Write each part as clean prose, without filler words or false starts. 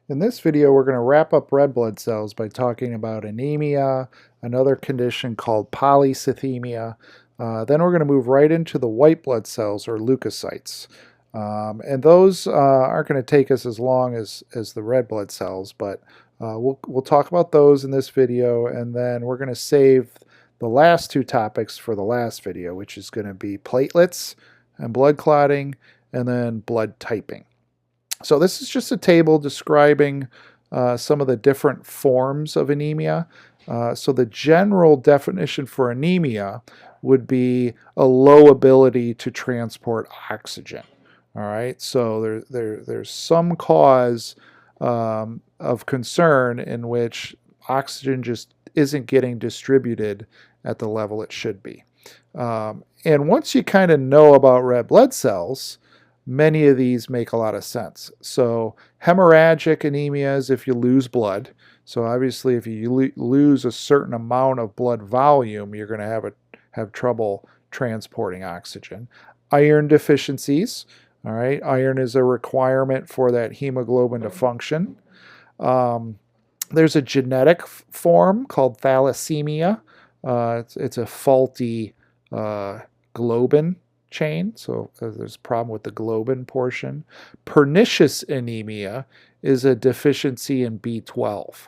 In this video, we're going to wrap up red blood cells by talking about anemia, another condition called polycythemia. Then we're going to move right into the white blood cells, or leukocytes. And those aren't going to take us as long as the red blood cells, but we'll talk about those in this video, and then we're going to save the last two topics for the last video, which is going to be platelets and blood clotting, and then blood typing. So this is just a table describing some of the different forms of anemia. So the general definition for anemia would be a low ability to transport oxygen. All right, so there's some cause of concern in which oxygen just isn't getting distributed at the level it should be. And once you kind of know about red blood cells, many of these make a lot of sense. So hemorrhagic anemia is if you lose blood. So obviously if you lose a certain amount of blood volume, you're going to have trouble transporting oxygen. Iron deficiencies, all right, iron is a requirement for that hemoglobin to function. There's a genetic form called thalassemia. It's a faulty globin chain, so there's a problem with the globin portion. Pernicious anemia is a deficiency in B12.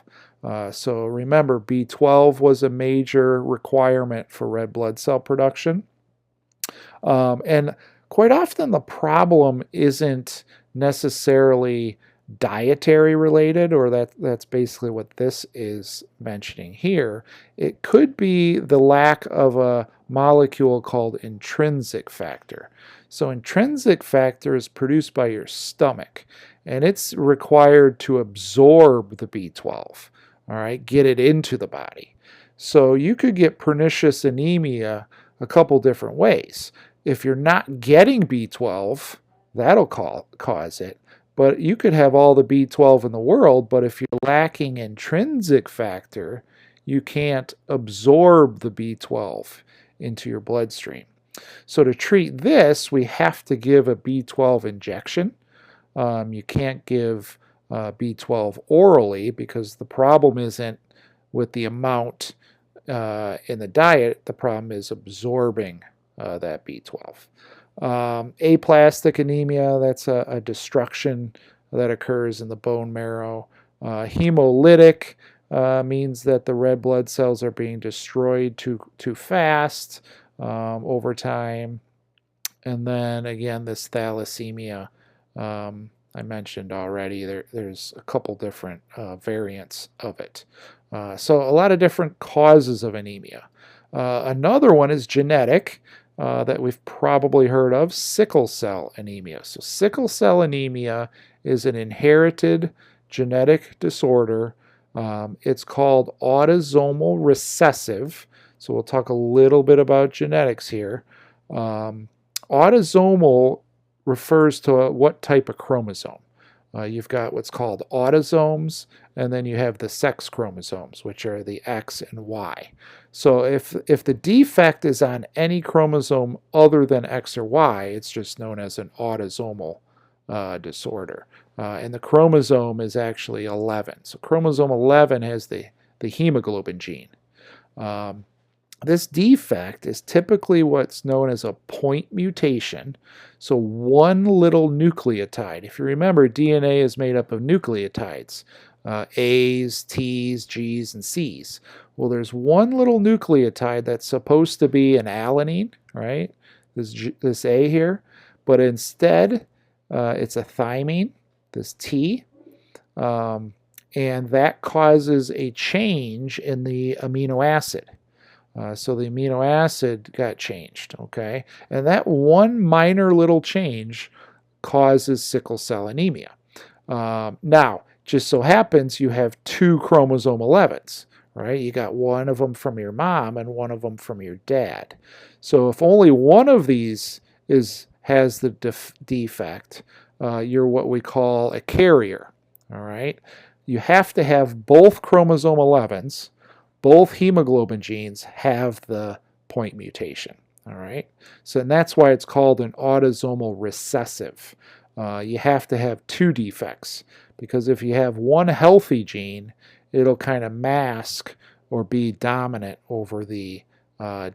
So remember, B12 was a major requirement for red blood cell production. And quite often the problem isn't necessarily dietary related, or that's basically what this is mentioning here. It could be the lack of a molecule called intrinsic factor. So intrinsic factor is produced by your stomach, and it's required to absorb the B12, all right, get it into the body. So you could get pernicious anemia a couple different ways. If you're not getting B12, that'll cause it. But you could have all the B12 in the world, but if you're lacking intrinsic factor, you can't absorb the B12 into your bloodstream. So to treat this, we have to give a B12 injection. You can't give B12 orally because the problem isn't with the amount in the diet. The problem is absorbing that B12. Aplastic anemia, that's a destruction that occurs in the bone marrow. Hemolytic means that the red blood cells are being destroyed too fast over time. And then again, this thalassemia I mentioned already. There's a couple different variants of it. So a lot of different causes of anemia. Another one is genetic. That we've probably heard of, sickle cell anemia. So sickle cell anemia is an inherited genetic disorder. It's called autosomal recessive. So we'll talk a little bit about genetics here. Autosomal refers to what type of chromosome. You've got what's called autosomes, and then you have the sex chromosomes, which are the X and Y. So if the defect is on any chromosome other than X or Y, it's just known as an autosomal disorder. And the chromosome is actually 11. So chromosome 11 has the hemoglobin gene. This defect is typically what's known as a point mutation. So one little nucleotide. If you remember, DNA is made up of nucleotides. A's, T's, G's, and C's. Well, there's one little nucleotide that's supposed to be an alanine, right? This A here. But instead, it's a thymine, this T. And that causes a change in the amino acid. So the amino acid got changed, okay? And that one minor little change causes sickle cell anemia. Now, just so happens you have two chromosome 11s, right? You got one of them from your mom and one of them from your dad. So if only one of these has the defect, you're what we call a carrier, all right? You have to have both chromosome 11s. Both hemoglobin genes have the point mutation, all right? So and that's why it's called an autosomal recessive. You have to have two defects, because if you have one healthy gene, it'll kind of mask or be dominant over the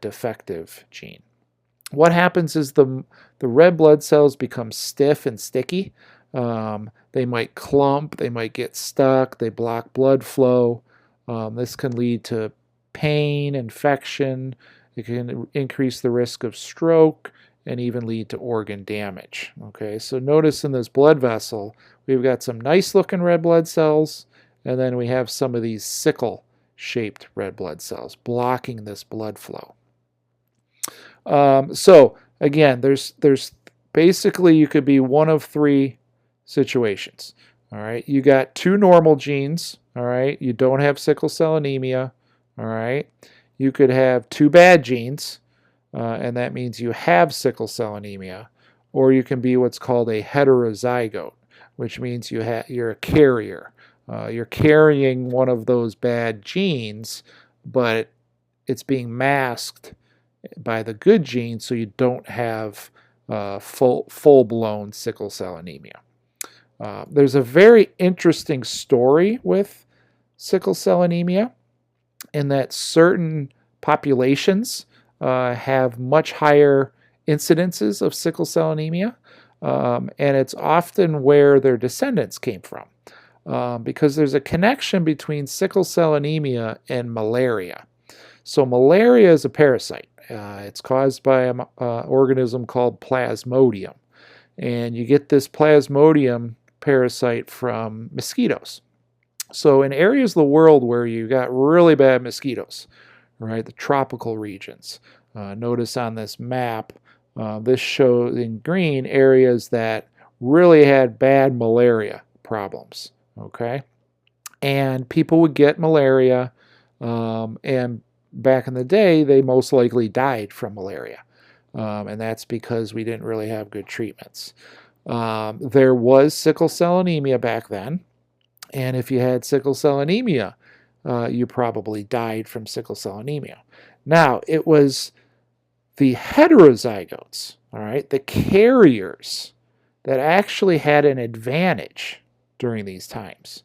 defective gene. What happens is the red blood cells become stiff and sticky. They might clump, they might get stuck, they block blood flow. This can lead to pain, infection, it can increase the risk of stroke, and even lead to organ damage. Okay, so notice in this blood vessel, we've got some nice looking red blood cells, and then we have some of these sickle-shaped red blood cells blocking this blood flow. So again, there's basically you could be one of three situations. All right, you got two normal genes. All right, you don't have sickle cell anemia. All right, you could have two bad genes, and that means you have sickle cell anemia, or you can be what's called a heterozygote, which means you're a carrier. You're carrying one of those bad genes, but it's being masked by the good gene, so you don't have full-blown sickle cell anemia. There's a very interesting story with sickle cell anemia in that certain populations have much higher incidences of sickle cell anemia, and it's often where their descendants came from, because there's a connection between sickle cell anemia and malaria. So malaria is a parasite. It's caused by an organism called Plasmodium, and you get this Plasmodium parasite from mosquitoes. So in areas of the world where you got really bad mosquitoes, right, the tropical regions, notice on this map, this shows in green areas that really had bad malaria problems, okay? And people would get malaria, and back in the day, they most likely died from malaria. And that's because we didn't really have good treatments. There was sickle cell anemia back then. And if you had sickle cell anemia, you probably died from sickle cell anemia. Now, it was the heterozygotes, all right, the carriers, that actually had an advantage during these times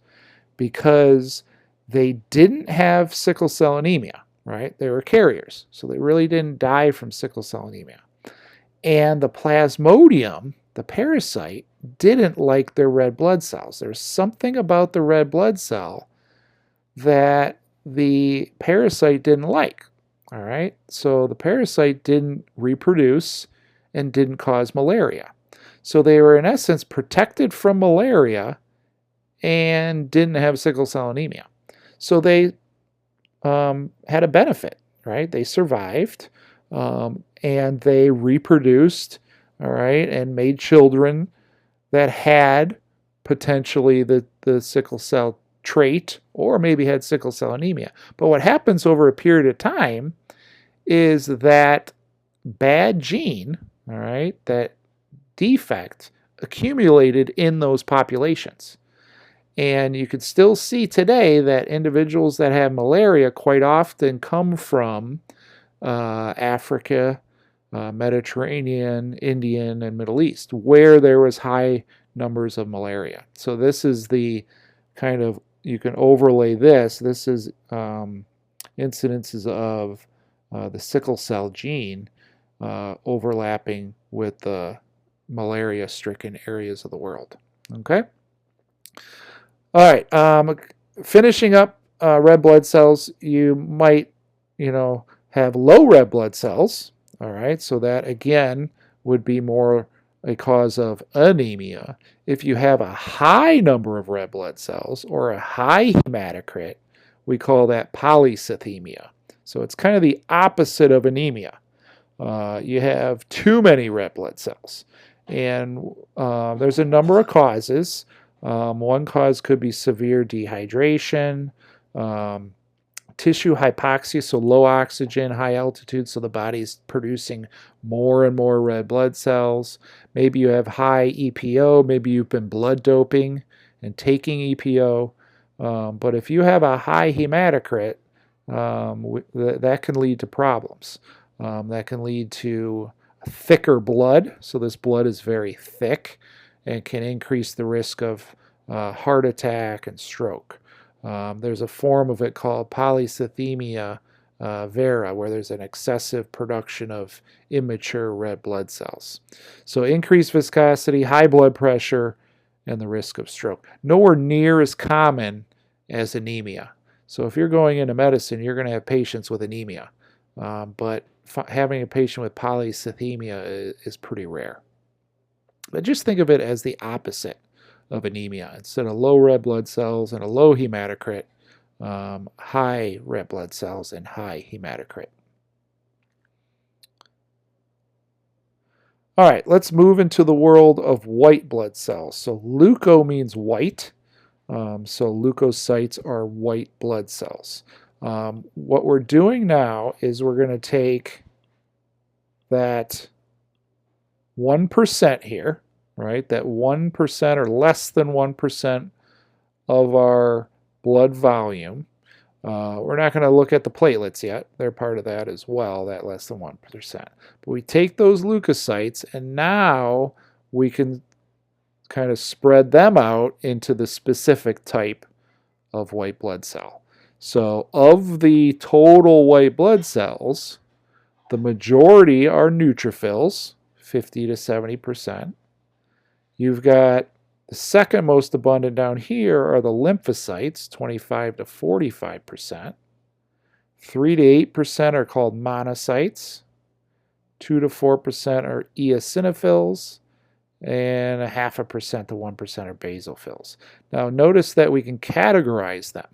because they didn't have sickle cell anemia, right? They were carriers, so they really didn't die from sickle cell anemia. And the Plasmodium, the parasite, didn't like their red blood cells. There's something about the red blood cell that the parasite didn't like, all right? So the parasite didn't reproduce and didn't cause malaria. So they were, in essence, protected from malaria and didn't have sickle cell anemia. So they had a benefit, right? They survived, and they reproduced, all right, and made children that had potentially the sickle cell trait or maybe had sickle cell anemia. But what happens over a period of time is that bad gene, all right, that defect accumulated in those populations. And you can still see today that individuals that have malaria quite often come from Africa, Mediterranean, Indian, and Middle East, where there was high numbers of malaria. So this is the kind of, you can overlay this. This is incidences of the sickle cell gene overlapping with the malaria-stricken areas of the world. Okay? All right, finishing up red blood cells, you might, have low red blood cells. All right, so that again would be more a cause of anemia. If you have a high number of red blood cells or a high hematocrit, we call that polycythemia. So it's kind of the opposite of anemia. You have too many red blood cells. And there's a number of causes. One cause could be severe dehydration, tissue hypoxia, so low oxygen, high altitude, so the body's producing more and more red blood cells. Maybe you have high EPO, maybe you've been blood doping and taking EPO. But if you have a high hematocrit, that can lead to problems. That can lead to thicker blood, so this blood is very thick. and can increase the risk of heart attack and stroke. There's a form of it called polycythemia vera, where there's an excessive production of immature red blood cells. So increased viscosity, high blood pressure, and the risk of stroke. Nowhere near as common as anemia. So if you're going into medicine, you're going to have patients with anemia. But having a patient with polycythemia is pretty rare. But just think of it as the opposite of anemia. Instead of low red blood cells and a low hematocrit, high red blood cells and high hematocrit. All right, let's move into the world of white blood cells. So leuko means white. So leukocytes are white blood cells. What we're doing now is we're going to take that 1% here, right? That 1% or less than 1% of our blood volume. We're not going to look at the platelets yet. They're part of that as well, that less than 1%. But we take those leukocytes, and now we can kind of spread them out into the specific type of white blood cell. So of the total white blood cells, the majority are neutrophils, 50 to 70%. You've got the second most abundant down here are the lymphocytes, 25 to 45%. 3 to 8% are called monocytes. 2 to 4% are eosinophils. And 0.5% to 1% are basophils. Now notice that we can categorize them.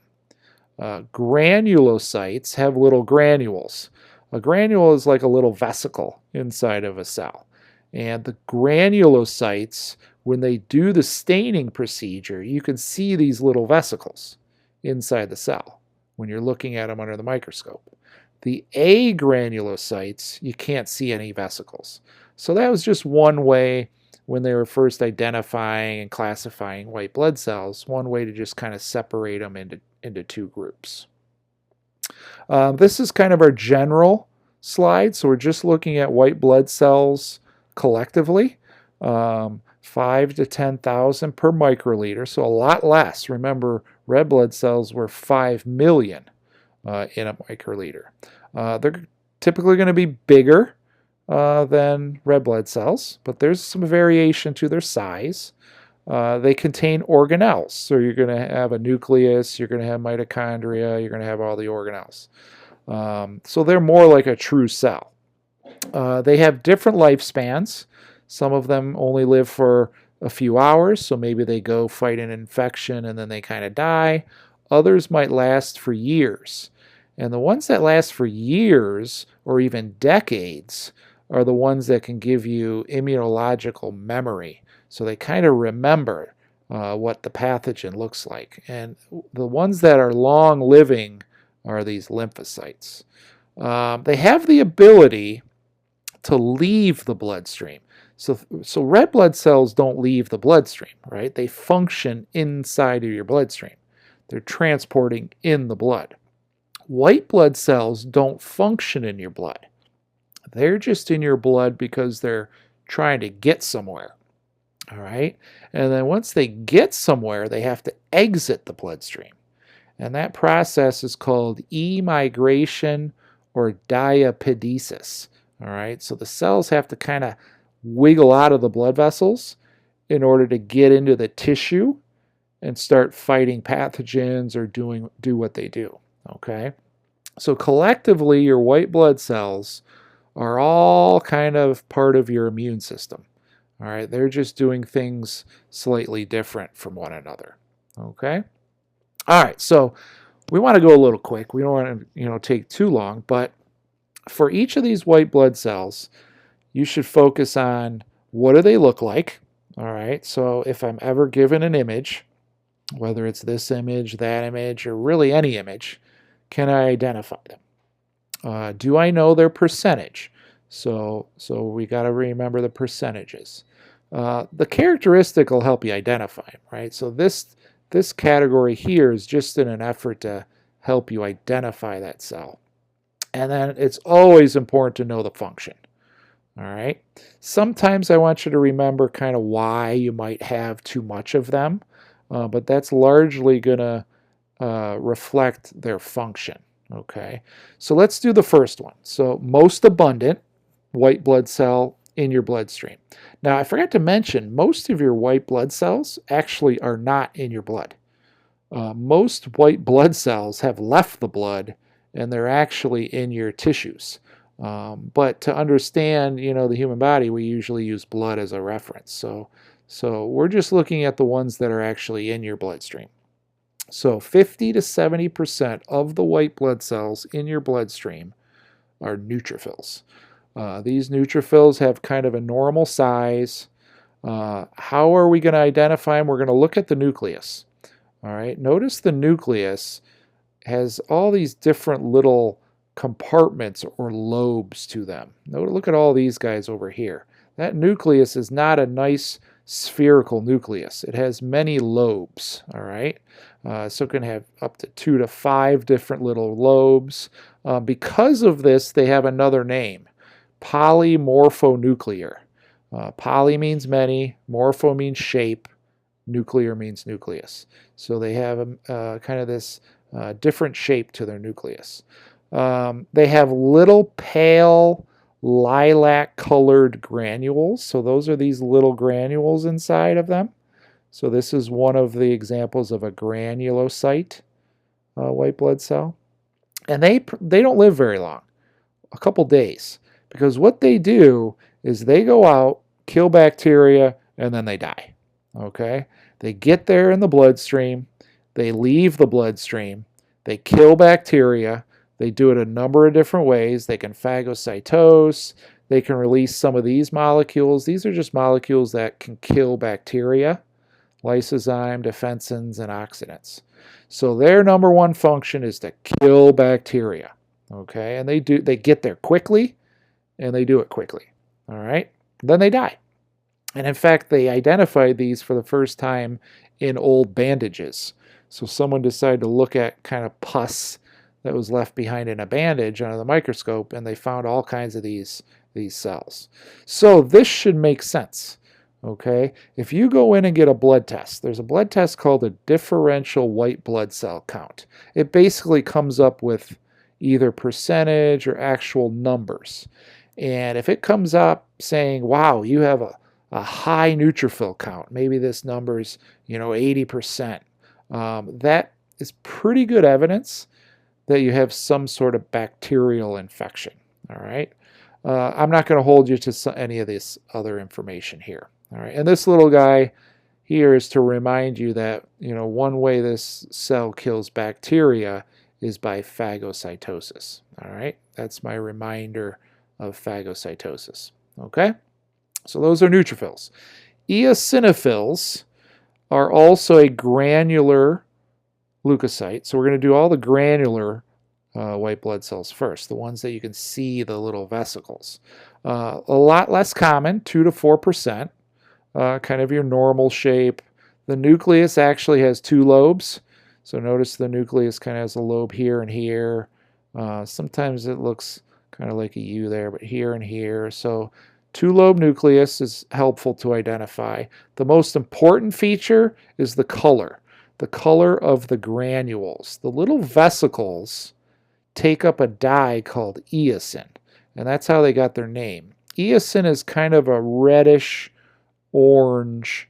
Granulocytes have little granules. A granule is like a little vesicle inside of a cell. And the granulocytes, when they do the staining procedure, you can see these little vesicles inside the cell when you're looking at them under the microscope. The agranulocytes, you can't see any vesicles. So that was just one way when they were first identifying and classifying white blood cells, one way to just kind of separate them into two groups. This is kind of our general slide, so we're just looking at white blood cells collectively, 5 to 10,000 per microliter, so a lot less. Remember, red blood cells were 5 million in a microliter. They're typically going to be bigger than red blood cells, but there's some variation to their size. They contain organelles, so you're going to have a nucleus, you're going to have mitochondria, you're going to have all the organelles. So they're more like a true cell. They have different lifespans. Some of them only live for a few hours, so maybe they go fight an infection and then they kind of die. Others might last for years. And the ones that last for years or even decades are the ones that can give you immunological memory. So they kind of remember what the pathogen looks like. And the ones that are long living are these lymphocytes. They have the ability to leave the bloodstream. So red blood cells don't leave the bloodstream, right? They function inside of your bloodstream. They're transporting in the blood. White blood cells don't function in your blood. They're just in your blood because they're trying to get somewhere. All right? And then once they get somewhere, they have to exit the bloodstream. And that process is called emigration or diapedesis. All right? So the cells have to kind of wiggle out of the blood vessels in order to get into the tissue and start fighting pathogens or do what they do. Okay? So collectively, your white blood cells are all kind of part of your immune system. All right, they're just doing things slightly different from one another. Okay? All right, so we want to go a little quick. We don't want to, take too long, but for each of these white blood cells, you should focus on what do they look like. All right, so if I'm ever given an image, whether it's this image, that image, or really any image, can I identify them? Do I know their percentage? So we got to remember the percentages. The characteristic will help you identify them, right? So this category here is just in an effort to help you identify that cell. And then it's always important to know the function. All right. Sometimes I want you to remember kind of why you might have too much of them, but that's largely going to reflect their function. Okay. So let's do the first one. So most abundant white blood cell in your bloodstream. Now, I forgot to mention, most of your white blood cells actually are not in your blood. Most white blood cells have left the blood and they're actually in your tissues. But to understand, the human body, we usually use blood as a reference. So we're just looking at the ones that are actually in your bloodstream. So 50 to 70% of the white blood cells in your bloodstream are neutrophils. These neutrophils have kind of a normal size. How are we going to identify them? We're going to look at the nucleus. All right, notice the nucleus has all these different little compartments or lobes to them. Look at all these guys over here. That nucleus is not a nice spherical nucleus. It has many lobes, all right? So it can have up to 2 to 5 different little lobes. Because of this, they have another name, polymorphonuclear. Poly means many, morpho means shape, nuclear means nucleus. So they have kind of this different shape to their nucleus. They have little pale lilac colored granules. So those are these little granules inside of them. So this is one of the examples of a granulocyte white blood cell. And they don't live very long, a couple days, because what they do is they go out, kill bacteria, and then they die. Okay? They get there in the bloodstream, they leave the bloodstream, they kill bacteria. They do it a number of different ways. They can phagocytose, they can release some of these molecules. These are just molecules that can kill bacteria, lysozyme, defensins, and oxidants. So their number one function is to kill bacteria. Okay, and they get there quickly, and they do it quickly. All right, then they die. And in fact, they identified these for the first time in old bandages. So someone decided to look at kind of pus that was left behind in a bandage under the microscope, and they found all kinds of these cells. So this should make sense. Okay, if you go in and get a blood test, there's a blood test called a differential white blood cell count. It basically comes up with either percentage or actual numbers. And if it comes up saying, wow, you have a high neutrophil count, maybe this number's 80%, that is pretty good evidence that you have some sort of bacterial infection. All right, I'm not going to hold you to any of this other information here. All right, and this little guy here is to remind you that one way this cell kills bacteria is by phagocytosis. All right, that's my reminder of phagocytosis. Okay, so those are neutrophils. Eosinophils are also a granular leukocyte. So we're going to do all the granular white blood cells first, the ones that you can see the little vesicles. A lot less common, 2 to 4%, kind of your normal shape. The nucleus actually has 2 lobes. So notice the nucleus kind of has a lobe here and here. Sometimes it looks kind of like a U there, but here and here. So 2-lobe nucleus is helpful to identify. The most important feature is the color of the granules. The little vesicles take up a dye called eosin, and that's how they got their name. Eosin is kind of a reddish orange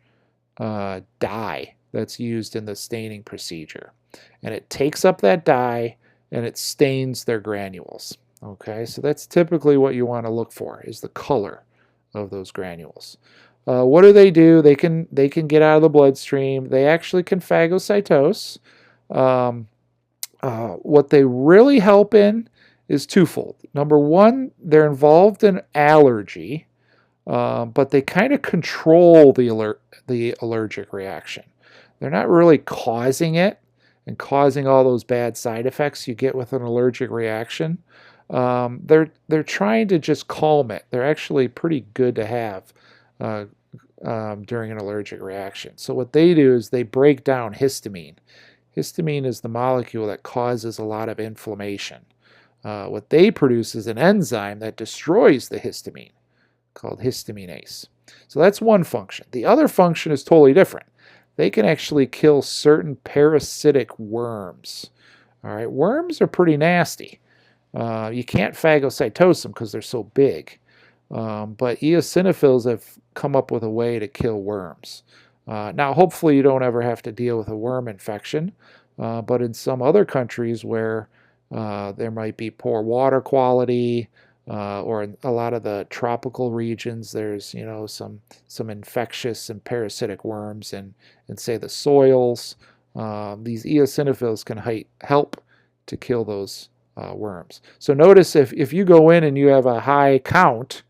dye that's used in the staining procedure, and it takes up that dye and it stains their granules. Okay, so that's typically what you want to look for, is the color of those granules. What do? They can get out of the bloodstream. They actually can phagocytose. What they really help in is twofold. Number one, they're involved in allergy, but they kind of control the allergic reaction. They're not really causing it and causing all those bad side effects you get with an allergic reaction. They're trying to just calm it. They're actually pretty good to have during an allergic reaction. So what they do is they break down histamine. Histamine is the molecule that causes a lot of inflammation. What they produce is an enzyme that destroys the histamine. called histaminase. So that's one function. The other function is totally different. They can actually kill certain parasitic worms. All right, worms are pretty nasty. You can't phagocytose them because they're so big. But eosinophils have come up with a way to kill worms. Now, hopefully you don't ever have to deal with a worm infection, but in some other countries where there might be poor water quality, or in a lot of the tropical regions, there's some infectious and parasitic worms in say the soils. These eosinophils can help to kill those worms. So notice if you go in and you have a high count,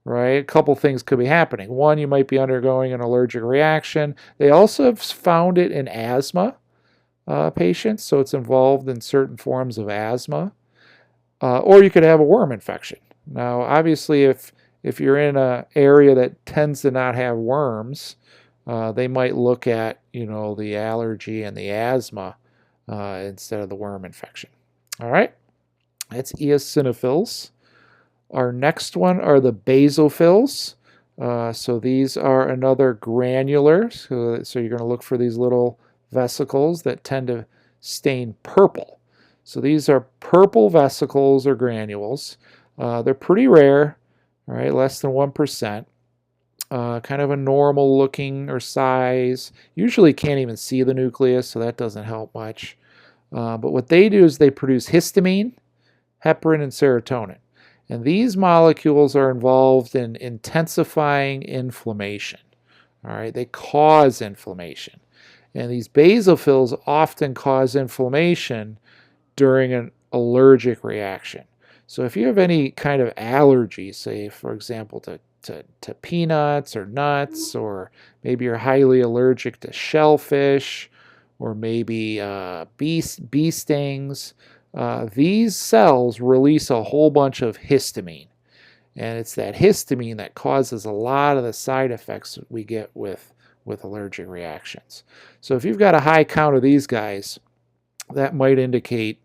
right, a couple things could be happening. One, you might be undergoing an allergic reaction. They also have found it in asthma patients, so it's involved in certain forms of asthma. Or you could have a worm infection. Now, obviously, if you're in an area that tends to not have worms, they might look at the allergy and the asthma instead of the worm infection. All right, that's eosinophils. Our next one are the basophils. So these are another granular. So you're going to look for these little vesicles that tend to stain purple. So these are purple vesicles or granules. They're pretty rare, all right, less than 1%. Kind of a normal looking or size. Usually can't even see the nucleus, so that doesn't help much. But what they do is they produce histamine, heparin, and serotonin. And these molecules are involved in intensifying inflammation. All right, they cause inflammation. And these basophils often cause inflammation during an allergic reaction. So if you have any kind of allergy, say for example to peanuts or nuts, or maybe you're highly allergic to shellfish, or maybe bee stings, these cells release a whole bunch of histamine. And it's that histamine that causes a lot of the side effects that we get with allergic reactions. So if you've got a high count of these guys, that might indicate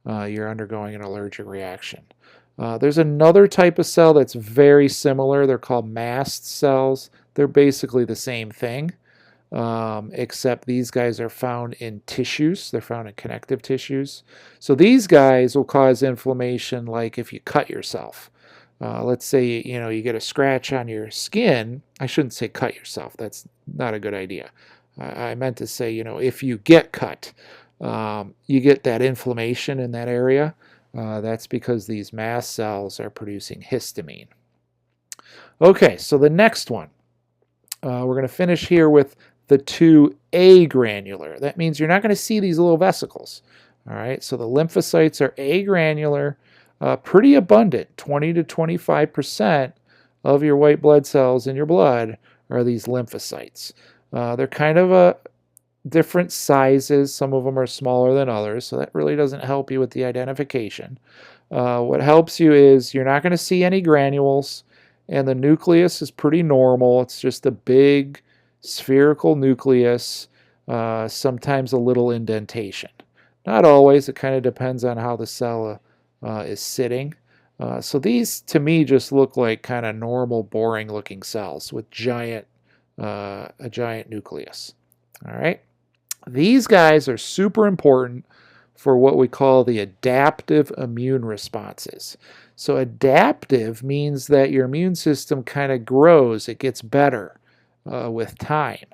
you're undergoing an allergic reaction. There's another type of cell that's very similar. They're called mast cells. They're basically the same thing, except these guys are found in tissues. They're found in connective tissues. So these guys will cause inflammation like if you cut yourself. Let's say you get a scratch on your skin. I shouldn't say cut yourself. That's not a good idea. I meant to say if you get cut, you get that inflammation in that area. That's because these mast cells are producing histamine. Okay, so the next one. We're going to finish here with the 2A granular. That means you're not going to see these little vesicles. All right, so the lymphocytes are A granular, pretty abundant. 20 to 25% of your white blood cells in your blood are these lymphocytes. They're kind of different sizes. Some of them are smaller than others, so that really doesn't help you with the identification. What helps you is you're not going to see any granules, and the nucleus is pretty normal. It's just a big spherical nucleus, sometimes a little indentation. Not always. It kind of depends on how the cell is sitting. So these, to me, just look like kind of normal, boring-looking cells with a giant nucleus. All right. These guys are super important for what we call the adaptive immune responses. So adaptive means that your immune system kind of grows. It gets better with time.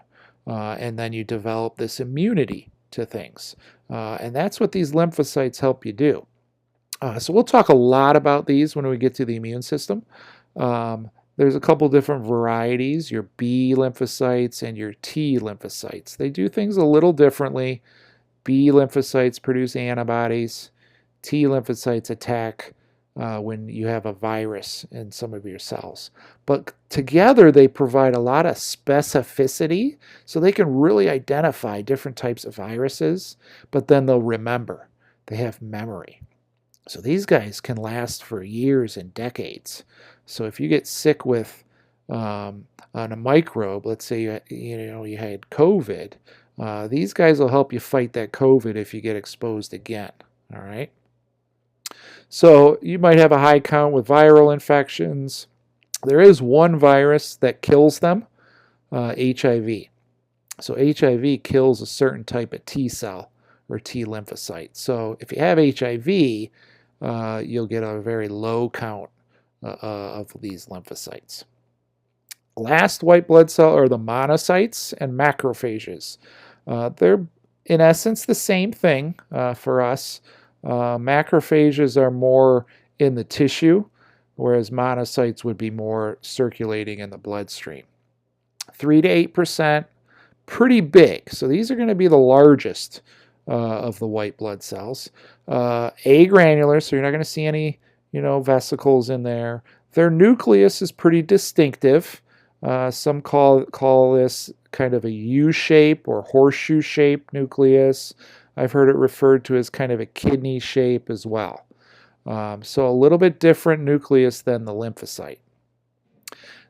And then you develop this immunity to things. And that's what these lymphocytes help you do. So we'll talk a lot about these when we get to the immune system. There's a couple different varieties, your B lymphocytes and your T lymphocytes. They do things a little differently. B lymphocytes produce antibodies. T lymphocytes attack when you have a virus in some of your cells. But together they provide a lot of specificity, so they can really identify different types of viruses, but then they'll remember. They have memory. So these guys can last for years and decades. So if you get sick with on a microbe, let's say you had COVID, these guys will help you fight that COVID if you get exposed again. All right. So you might have a high count with viral infections. There is one virus that kills them, HIV. So HIV kills a certain type of T cell or T lymphocyte. So if you have HIV, you'll get a very low count of these lymphocytes. Last white blood cell are the monocytes and macrophages. They're in essence the same thing for us. Macrophages are more in the tissue, whereas monocytes would be more circulating in the bloodstream. 3 to 8%, pretty big. So these are going to be the largest of the white blood cells. Agranular, so you're not going to see any, vesicles in there. Their nucleus is pretty distinctive. Some call this kind of a U-shape or horseshoe-shaped nucleus. I've heard it referred to as kind of a kidney shape as well. So a little bit different nucleus than the lymphocyte.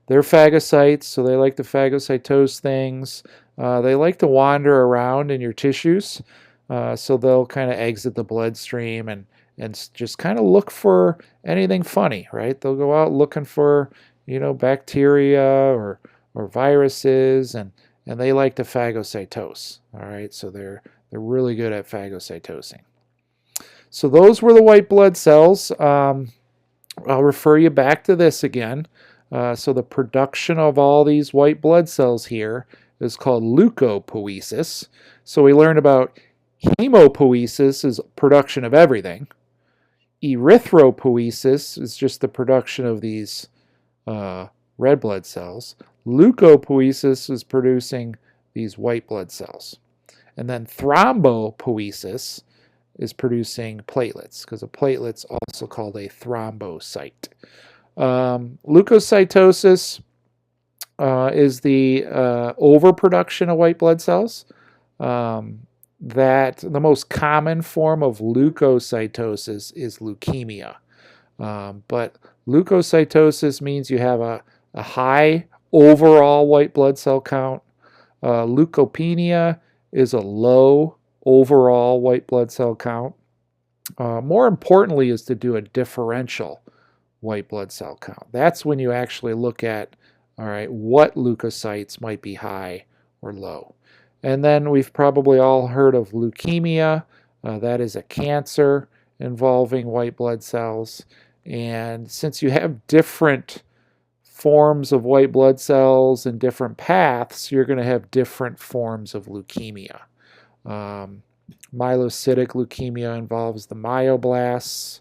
They're phagocytes, so they like to phagocytose things. They like to wander around in your tissues, so they'll kind of exit the bloodstream and just kind of look for anything funny, right? They'll go out looking for, bacteria or viruses, and they like to phagocytose. All right, so they're really good at phagocytosing. So those were the white blood cells. I'll refer you back to this again. So the production of all these white blood cells here is called leukopoiesis. So we learned about hemopoiesis is production of everything. Erythropoiesis is just the production of these red blood cells. Leukopoiesis is producing these white blood cells. And then thrombopoiesis is producing platelets, because a platelet's also called a thrombocyte. Leukocytosis is the overproduction of white blood cells. That the most common form of leukocytosis is leukemia. But leukocytosis means you have a high overall white blood cell count. Leukopenia is a low overall white blood cell count. More importantly is to do a differential white blood cell count. That's when you actually look at, all right, what leukocytes might be high or low. And then we've probably all heard of leukemia. That is a cancer involving white blood cells. And since you have different forms of white blood cells and different paths, you're going to have different forms of leukemia. Myelocytic leukemia involves the myoblasts.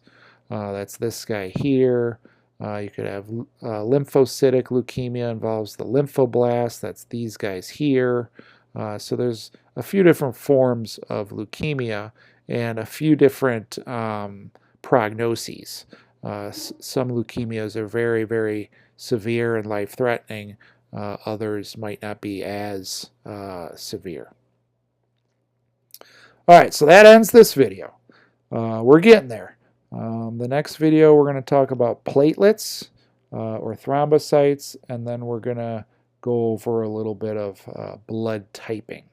That's this guy here. You could have lymphocytic leukemia, involves the lymphoblasts. That's these guys here. So there's a few different forms of leukemia and a few different prognoses. Some leukemias are very, very severe and life-threatening. Others might not be as severe. All right, so that ends this video. We're getting there. The next video, we're going to talk about platelets or thrombocytes, and then we're going to go over a little bit of blood typing.